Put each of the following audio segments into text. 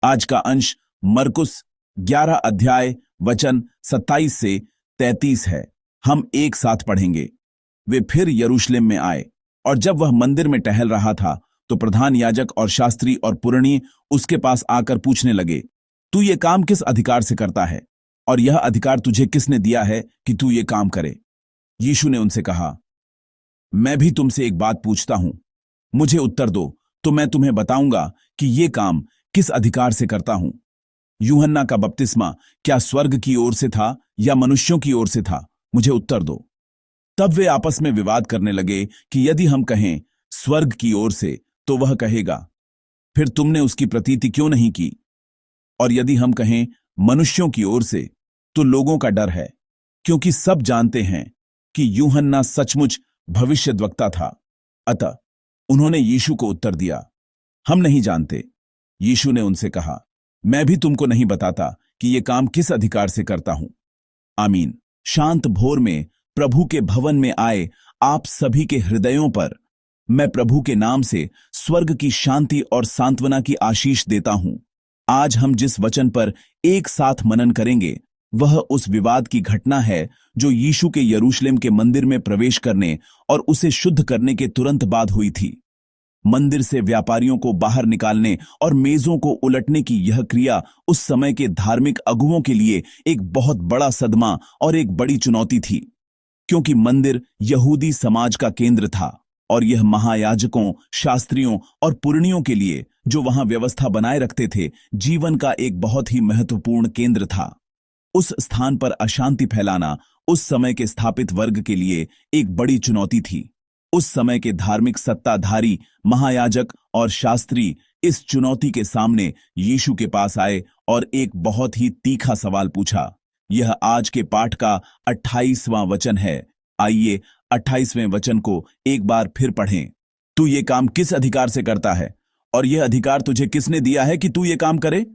आज का अंश मरकुस 11 अध्याय वचन 27 से 33 है। हम एक साथ पढ़ेंगे। वे फिर यरूशलेम में आए, और जब वह मंदिर में टहल रहा था तो प्रधान याजक और शास्त्री और पुरनिये उसके पास आकर पूछने लगे, तू ये काम किस अधिकार से करता है, और यह अधिकार तुझे किसने दिया है कि तू ये काम करे? यीशु ने उनसे कहा, मैं भी तुमसे एक बात पूछता हूं, मुझे उत्तर दो तो मैं तुम्हें बताऊंगा कि ये काम किस अधिकार से करता हूं। यूहन्ना का बपतिस्मा क्या स्वर्ग की ओर से था या मनुष्यों की ओर से था? मुझे उत्तर दो। तब वे आपस में विवाद करने लगे कि यदि हम कहें स्वर्ग की ओर से तो वह कहेगा, फिर तुमने उसकी प्रतीति क्यों नहीं की? और यदि हम कहें मनुष्यों की ओर से तो लोगों का डर है, क्योंकि सब जानते हैं कि यूहन्ना सचमुच भविष्यद्वक्ता था। अतः उन्होंने यीशु को उत्तर दिया, हम नहीं जानते। यीशु ने उनसे कहा, मैं भी तुमको नहीं बताता कि ये काम किस अधिकार से करता हूं। आमीन। शांत भोर में प्रभु के भवन में आए आप सभी के हृदयों पर मैं प्रभु के नाम से स्वर्ग की शांति और सांत्वना की आशीष देता हूं। आज हम जिस वचन पर एक साथ मनन करेंगे वह उस विवाद की घटना है जो यीशु के यरूशलेम के मंदिर में प्रवेश करने और उसे शुद्ध करने के तुरंत बाद हुई थी। मंदिर से व्यापारियों को बाहर निकालने और मेजों को उलटने की यह क्रिया उस समय के धार्मिक अगुवों के लिए एक बहुत बड़ा सदमा और एक बड़ी चुनौती थी, क्योंकि मंदिर यहूदी समाज का केंद्र था और यह महायाजकों, शास्त्रियों और पुरनियों के लिए, जो वहां व्यवस्था बनाए रखते थे, जीवन का एक बहुत ही महत्वपूर्ण केंद्र था। उस स्थान पर अशांति फैलाना उस समय के स्थापित वर्ग के लिए एक बड़ी चुनौती थी। उस समय के धार्मिक सत्ताधारी, महायाजक और शास्त्री इस चुनौती के सामने यीशु के पास आए और एक बहुत ही तीखा सवाल पूछा। यह आज के पाठ का 28वां वचन है। आइए 28वें वचन को एक बार फिर पढ़ें। तू ये काम किस अधिकार से करता है, और यह अधिकार तुझे किसने दिया है कि तू ये काम करे?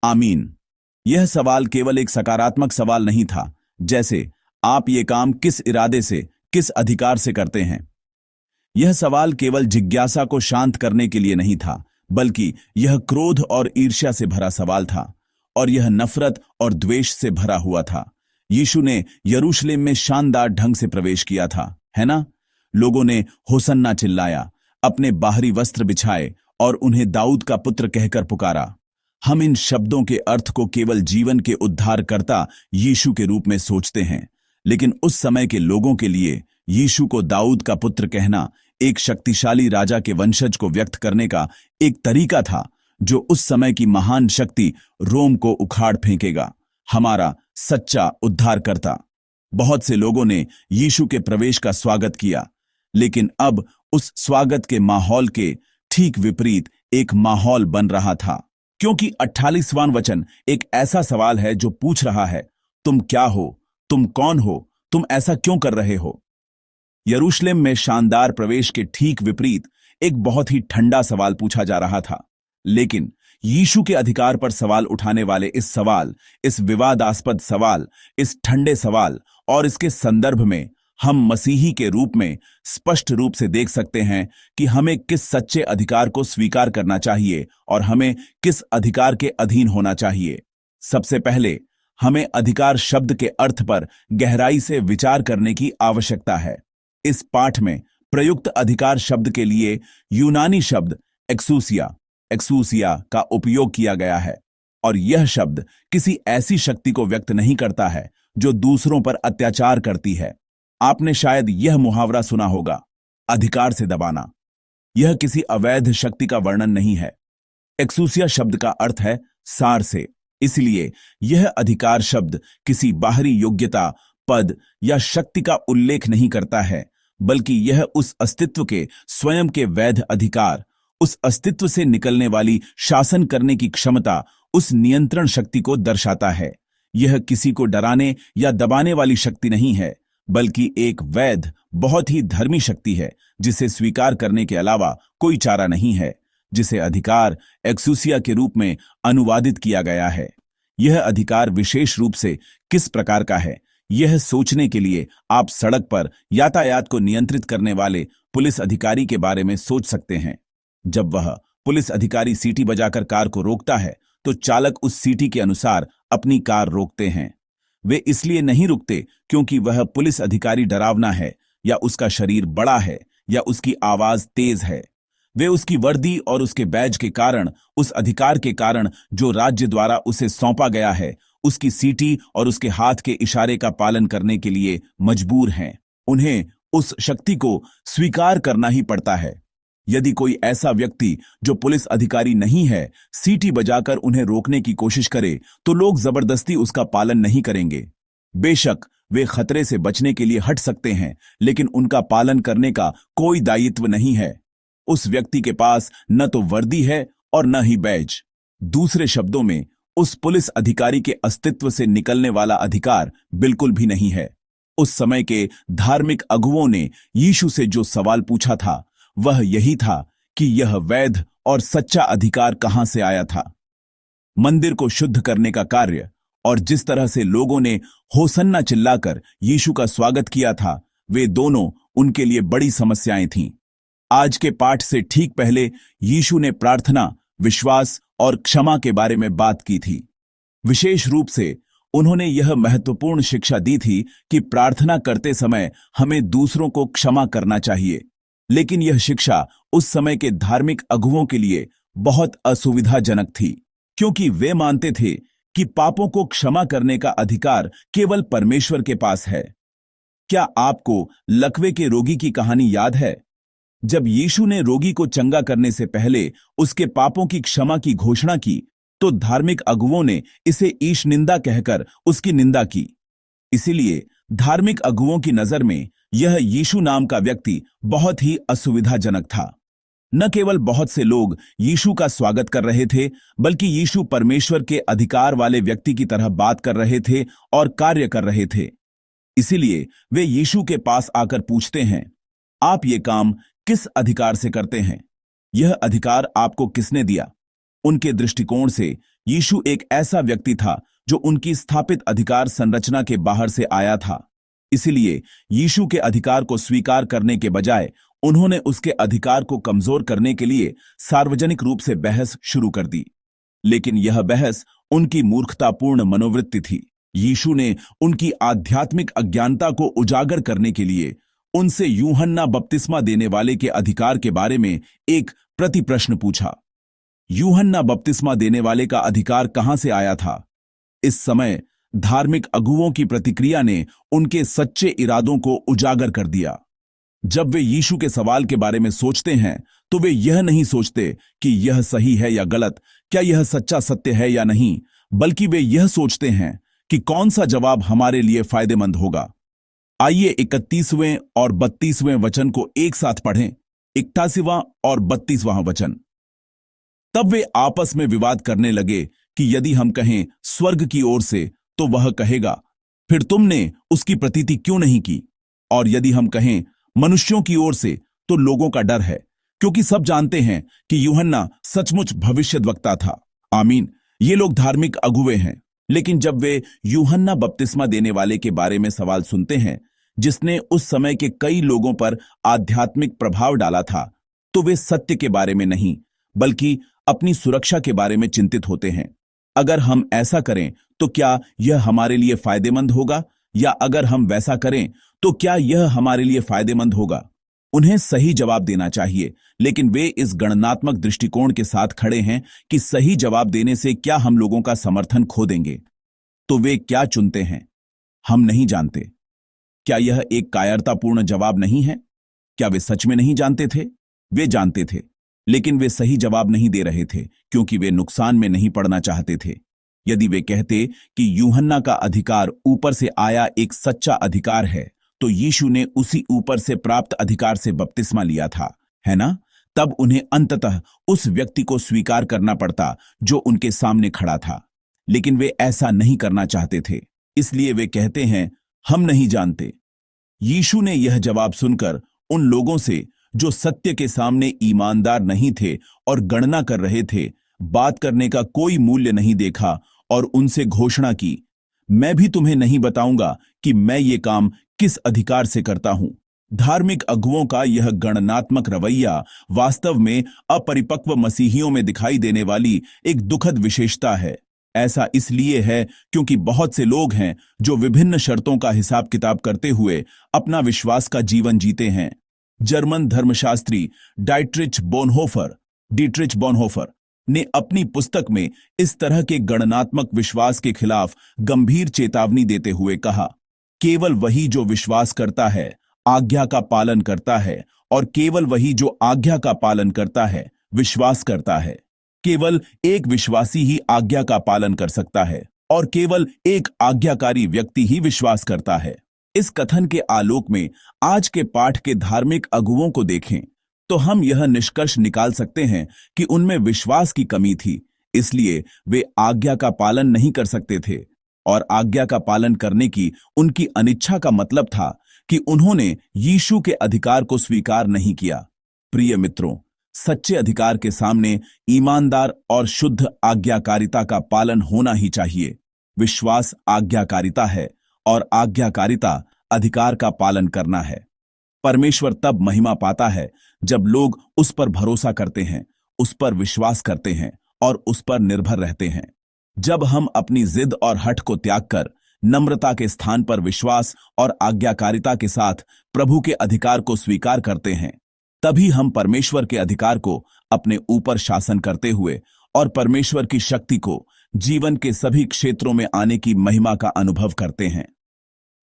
आमीन। यह सवाल केवल एक सकारात्मक सवाल नहीं था, जैसे आप ये काम किस इरादे से, किस अधिकार से करते हैं। यह सवाल केवल जिज्ञासा को शांत करने के लिए नहीं था, बल्कि यह क्रोध और ईर्ष्या से भरा सवाल था, और यह नफरत और द्वेष से भरा हुआ था। यीशु ने यरूशलेम में शानदार ढंग से प्रवेश किया था, है ना? लोगों ने होसन्ना चिल्लाया, अपने बाहरी वस्त्र बिछाए और उन्हें दाऊद का पुत्र कहकर पुकारा। हम इन शब्दों के अर्थ को केवल जीवन के उद्धारकर्ता यीशु के रूप में सोचते हैं, लेकिन उस समय के लोगों के लिए यीशु को दाऊद का पुत्र कहना एक शक्तिशाली राजा के वंशज को व्यक्त करने का एक तरीका था, जो उस समय की महान शक्ति रोम को उखाड़ फेंकेगा। हमारा सच्चा उद्धारकर्ता। बहुत से लोगों ने यीशु के प्रवेश का स्वागत किया, लेकिन अब उस स्वागत के माहौल के ठीक विपरीत एक माहौल बन रहा था, क्योंकि 48वां वचन एक ऐसा सवाल है जो पूछ रहा है, तुम क्या हो? तुम कौन हो? तुम ऐसा क्यों कर रहे हो? यरूशलेम में शानदार प्रवेश के ठीक विपरीत एक बहुत ही ठंडा सवाल पूछा जा रहा था। लेकिन यीशु के अधिकार पर सवाल उठाने वाले इस विवादास्पद सवाल, इस ठंडे सवाल और इसके संदर्भ में हम मसीही के रूप में स्पष्ट रूप से देख सकते हैं कि हमें किस सच्चे अधिकार को स्वीकार करना चाहिए और हमें किस अधिकार के अधीन होना चाहिए। सबसे पहले हमें अधिकार शब्द के अर्थ पर गहराई से विचार करने की आवश्यकता है। इस पाठ में प्रयुक्त अधिकार शब्द के लिए यूनानी शब्द एक्सूसिया का उपयोग किया गया है, और यह शब्द किसी ऐसी शक्ति को व्यक्त नहीं करता है जो दूसरों पर अत्याचार करती है। आपने शायद यह मुहावरा सुना होगा, अधिकार से दबाना। यह किसी अवैध शक्ति का वर्णन नहीं है। एक्सूसिया शब्द का अर्थ है सार से, इसलिए यह अधिकार शब्द किसी बाहरी योग्यता, पद या शक्ति का उल्लेख नहीं करता है, बल्कि यह उस अस्तित्व के स्वयं के वैध अधिकार, उस अस्तित्व से निकलने वाली शासन करने की क्षमता, उस नियंत्रण शक्ति को दर्शाता है। यह किसी को डराने या दबाने वाली शक्ति नहीं है, बल्कि एक वैध, बहुत ही धर्मी शक्ति है, जिसे स्वीकार करने के अलावा कोई चारा नहीं है, जिसे अधिकार एक्सूसिया के रूप में अनुवादित किया गया है। यह अधिकार विशेष रूप से किस प्रकार का है, यह सोचने के लिए आप सड़क पर यातायात को नियंत्रित करने वाले पुलिस अधिकारी के बारे में सोच सकते हैं। जब वह पुलिस अधिकारी सीटी बजाकर कार को रोकता है तो चालक उस सीटी के अनुसार अपनी कार रोकते हैं। वे इसलिए नहीं रुकते क्योंकि वह पुलिस अधिकारी डरावना है या उसका शरीर बड़ा है या उसकी आवाज तेज है। वे उसकी वर्दी और उसके बैज के कारण, उस अधिकार के कारण जो राज्य द्वारा उसे सौंपा गया है, उसकी सीटी और उसके हाथ के इशारे का पालन करने के लिए मजबूर हैं। उन्हें उस शक्ति को स्वीकार करना ही पड़ता है। यदि कोई ऐसा व्यक्ति जो पुलिस अधिकारी नहीं है सीटी बजाकर उन्हें रोकने की कोशिश करे तो लोग जबरदस्ती उसका पालन नहीं करेंगे। बेशक वे खतरे से बचने के लिए हट सकते हैं, लेकिन उनका पालन करने का कोई दायित्व नहीं है। उस व्यक्ति के पास न तो वर्दी है और न ही बैज। दूसरे शब्दों में, उस पुलिस अधिकारी के अस्तित्व से निकलने वाला अधिकार बिल्कुल भी नहीं है। उस समय के धार्मिक अगुवों ने यीशु से जो सवाल पूछा था वह यही था कि यह वैध और सच्चा अधिकार कहां से आया था। मंदिर को शुद्ध करने का कार्य और जिस तरह से लोगों ने होसन्ना चिल्लाकर यीशु का स्वागत किया था, वे दोनों उनके लिए बड़ी समस्याएं थीं। आज के पाठ से ठीक पहले यीशु ने प्रार्थना, विश्वास और क्षमा के बारे में बात की थी। विशेष रूप से उन्होंने यह महत्वपूर्ण शिक्षा दी थी कि प्रार्थना करते समय हमें दूसरों को क्षमा करना चाहिए। लेकिन यह शिक्षा उस समय के धार्मिक अगुवों के लिए बहुत असुविधाजनक थी, क्योंकि वे मानते थे कि पापों को क्षमा करने का अधिकार केवल परमेश्वर के पास है। क्या आपको लकवे के रोगी की कहानी याद है? जब यीशु ने रोगी को चंगा करने से पहले उसके पापों की क्षमा की घोषणा की, तो धार्मिक अगुवों ने इसे ईश निंदा कहकर उसकी निंदा की। इसीलिए धार्मिक अगुवों की नजर में यह यीशु नाम का व्यक्ति बहुत ही असुविधाजनक था। न केवल बहुत से लोग यीशु का स्वागत कर रहे थे, बल्कि यीशु परमेश्वर के अधिकार वाले व्यक्ति की तरह बात कर रहे थे और कार्य कर रहे थे। इसीलिए वे यीशु के पास आकर पूछते हैं, आप ये काम किस अधिकार से करते हैं? यह अधिकार आपको किसने दिया? उनके दृष्टिकोण से यीशु एक ऐसा व्यक्ति था जो उनकी स्थापित अधिकार संरचना के बाहर से आया था। इसलिए यीशु के अधिकार को स्वीकार करने के बजाय उन्होंने उसके अधिकार को कमजोर करने के लिए सार्वजनिक रूप से बहस शुरू कर दी। लेकिन यह बहस उनकी मूर्खतापूर्ण मनोवृत्ति थी। यीशु ने उनकी आध्यात्मिक अज्ञानता को उजागर करने के लिए उनसे यूहन्ना बपतिस्मा देने वाले के अधिकार के बारे में एक प्रतिप्रश्न पूछा। यूहन्ना बपतिस्मा देने वाले का अधिकार कहां से आया था? इस समय धार्मिक अगुवों की प्रतिक्रिया ने उनके सच्चे इरादों को उजागर कर दिया। जब वे यीशु के सवाल के बारे में सोचते हैं तो वे यह नहीं सोचते कि यह सही है या गलत, क्या यह सच्चा सत्य है या नहीं, बल्कि वे यह सोचते हैं कि कौन सा जवाब हमारे लिए फायदेमंद होगा। आइए 31वें और 32वें वचन को एक साथ पढ़ें। 81वां और 32वां वचन। तब वे आपस में विवाद करने लगे कि यदि हम कहें स्वर्ग की ओर से, तो वह कहेगा, फिर तुमने उसकी प्रतीति क्यों नहीं की? और यदि हम कहें मनुष्यों की ओर से, तो लोगों का डर है, क्योंकि सब जानते हैं कि यूहन्ना सचमुच भविष्यद्वक्ता था। आमीन। ये लोग धार्मिक अगुवे हैं, लेकिन जब वे यूहन्ना बपतिस्मा देने वाले के बारे में सवाल सुनते हैं, जिसने उस समय के कई लोगों पर आध्यात्मिक प्रभाव डाला था, तो वे सत्य के बारे में नहीं, बल्कि अपनी सुरक्षा के बारे में चिंतित होते हैं। अगर हम ऐसा करें तो क्या यह हमारे लिए फायदेमंद होगा, या अगर हम वैसा करें तो क्या यह हमारे लिए फायदेमंद होगा? उन्हें सही जवाब देना चाहिए, लेकिन वे इस गणनात्मक दृष्टिकोण के साथ खड़े हैं कि सही जवाब देने से क्या हम लोगों का समर्थन खो देंगे। तो वे क्या चुनते हैं? हम नहीं जानते। क्या यह एक कायरतापूर्ण जवाब नहीं है? क्या वे सच में नहीं जानते थे? वे जानते थे, लेकिन वे सही जवाब नहीं दे रहे थे, क्योंकि वे नुकसान में नहीं पड़ना चाहते थे। यदि वे कहते कि यूहन्ना का अधिकार ऊपर से आया एक सच्चा अधिकार है, तो यीशु ने उसी ऊपर से प्राप्त अधिकार से बपतिस्मा लिया था, है ना? तब उन्हें अंततः उस व्यक्ति को स्वीकार करना पड़ता जो उनके सामने खड़ा था। लेकिन वे ऐसा नहीं करना चाहते थे, इसलिए वे कहते हैं, हम नहीं जानते। यीशु ने यह जवाब सुनकर उन लोगों से जो सत्य के सामने ईमानदार नहीं थे और गणना कर रहे थे, बात करने का कोई मूल्य नहीं देखा और उनसे घोषणा की, मैं भी तुम्हें नहीं बताऊंगा कि मैं ये काम किस अधिकार से करता हूं। धार्मिक अगुओं का यह गणनात्मक रवैया वास्तव में अपरिपक्व मसीहियों में दिखाई देने वाली एक दुखद विशेषता है। ऐसा इसलिए है क्योंकि बहुत से लोग हैं जो विभिन्न शर्तों का हिसाब किताब करते हुए अपना विश्वास का जीवन जीते हैं। जर्मन धर्मशास्त्री डीट्रिच बोनहोफर ने अपनी पुस्तक में इस तरह के गणनात्मक विश्वास के खिलाफ गंभीर चेतावनी देते हुए कहा, केवल वही जो विश्वास करता है आज्ञा का पालन करता है, और केवल वही जो आज्ञा का पालन करता है विश्वास करता है। केवल एक विश्वासी ही आज्ञा का पालन कर सकता है और केवल एक आज्ञाकारी व्यक्ति ही विश्वास करता है। इस कथन के आलोक में आज के पाठ के धार्मिक अगुओं को देखें तो हम यह निष्कर्ष निकाल सकते हैं कि उनमें विश्वास की कमी थी, इसलिए वे आज्ञा का पालन नहीं कर सकते थे, और आज्ञा का पालन करने की उनकी अनिच्छा का मतलब था कि उन्होंने यीशु के अधिकार को स्वीकार नहीं किया। प्रिय मित्रों, सच्चे अधिकार के सामने ईमानदार और शुद्ध आज्ञाकारिता का पालन होना ही चाहिए। विश्वास आज्ञाकारिता है और आज्ञाकारिता अधिकार का पालन करना है। परमेश्वर तब महिमा पाता है जब लोग उस पर भरोसा करते हैं, उस पर विश्वास करते हैं और उस पर निर्भर रहते हैं। जब हम अपनी जिद और हठ को त्याग कर नम्रता के स्थान पर विश्वास और आज्ञाकारिता के साथ प्रभु के अधिकार को स्वीकार करते हैं, तभी हम परमेश्वर के अधिकार को अपने ऊपर शासन करते हुए और परमेश्वर की शक्ति को जीवन के सभी क्षेत्रों में आने की महिमा का अनुभव करते हैं।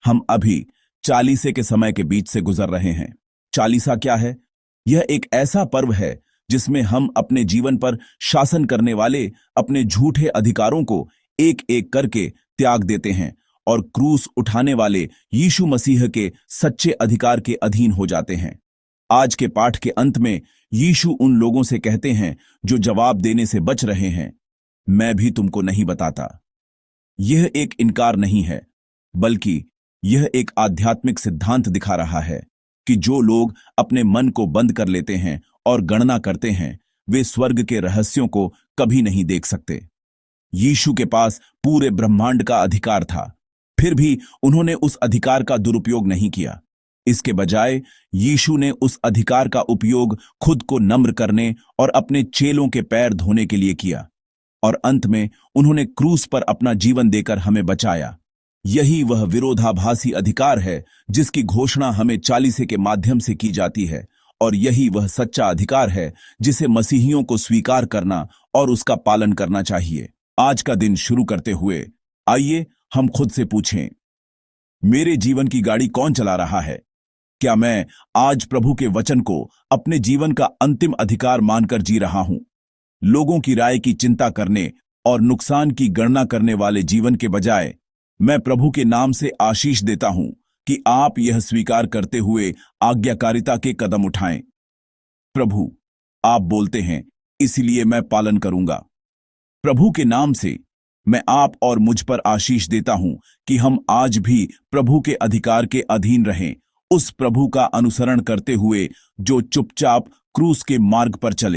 हम अभी चालीसे के समय के बीच से गुजर रहे हैं। चालीसा क्या है? यह एक ऐसा पर्व है जिसमें हम अपने जीवन पर शासन करने वाले अपने झूठे अधिकारों को एक एक करके त्याग देते हैं और क्रूस उठाने वाले यीशु मसीह के सच्चे अधिकार के अधीन हो जाते हैं। आज के पाठ के अंत में यीशु उन लोगों से कहते हैं जो जवाब देने से बच रहे हैं, मैं भी तुमको नहीं बताता। यह एक इनकार नहीं है, बल्कि यह एक आध्यात्मिक सिद्धांत दिखा रहा है कि जो लोग अपने मन को बंद कर लेते हैं और गणना करते हैं, वे स्वर्ग के रहस्यों को कभी नहीं देख सकते। यीशु के पास पूरे ब्रह्मांड का अधिकार था, फिर भी उन्होंने उस अधिकार का दुरुपयोग नहीं किया। इसके बजाय यीशु ने उस अधिकार का उपयोग खुद को नम्र करने और अपने चेलों के पैर धोने के लिए किया, और अंत में उन्होंने क्रूस पर अपना जीवन देकर हमें बचाया। यही वह विरोधाभासी अधिकार है जिसकी घोषणा हमें चालीसे के माध्यम से की जाती है, और यही वह सच्चा अधिकार है जिसे मसीहियों को स्वीकार करना और उसका पालन करना चाहिए। आज का दिन शुरू करते हुए आइए हम खुद से पूछें, मेरे जीवन की गाड़ी कौन चला रहा है? क्या मैं आज प्रभु के वचन को अपने जीवन का अंतिम अधिकार मानकर जी रहा हूं? लोगों की राय की चिंता करने और नुकसान की गणना करने वाले जीवन के बजाय मैं प्रभु के नाम से आशीष देता हूं कि आप यह स्वीकार करते हुए आज्ञाकारिता के कदम उठाएं। प्रभु, आप बोलते हैं, इसलिए मैं पालन करूंगा। प्रभु के नाम से मैं आप और मुझ पर आशीष देता हूं कि हम आज भी प्रभु के अधिकार के अधीन रहें, उस प्रभु का अनुसरण करते हुए जो चुपचाप क्रूस के मार्ग पर चले।